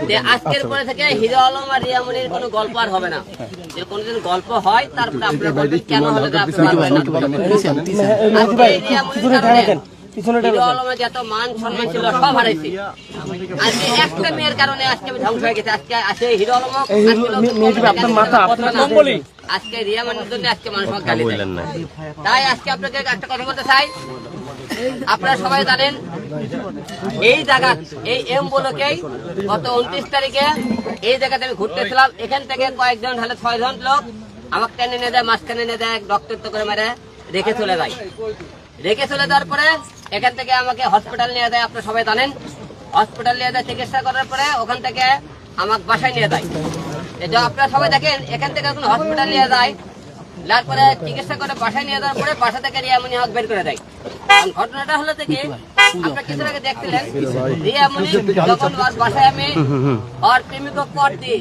যে আজকের পরে থেকে হিরো আলম আর রিয়ামনির কোনো গল্প আর হবে না। যে কোনোদিন গল্প হয় তারপরে আপনারা বলবেন কেন হলো যে আপনারা হিরো আলমের যত মান সম্মান ছিল সব হারাইছি। আজকে একটা মেয়ের কারণে আজকে আমি ধ্বংস হয়ে গেছে। আজকে হিরো আলম আজকে রিয়ামনির জন্য আজকে মানুষ গালি দেয়। তাই আজকে আপনাকে একটা কথা বলতে চাই, আপনারা সবাই জানেন এই জায়গা এই এম ব্লকেই গত 29 তারিখে এই জায়গাতে আমি ঘুরতেছিলাম। এখান থেকে কয়েকজন হলে 6 জন লোক আমাকে টেনে নিয়ে যায়, মাঝখানে নিয়ে যায়, ডক্টর করে মেরে রেখে চলে যায়। রেখে চলে যাওয়ার পরে এখান থেকে আমাকে হসপিটাল নিয়ে যায়। আপনারা সবাই জানেন হসপিটাল নিয়ে যায়, চিকিৎসা করার পরে ওখান থেকে আমাকে বাসায় নিয়ে যায়। এটা আপনারা সবাই দেখেন এখান থেকে এখন হসপিটাল নিয়ে যায়, তারপরে চিকিৎসা করে বাসায় নিয়ে যাওয়ার পরে বাসা থেকে রিয়ামনি হক বের করে দেয়। ঘটনাটা হলো থেকে আপনারা কিছুর আগে দেখছিলেন রিয়ামনি যখন বাসায় আমি আর প্রেমিক পর দিই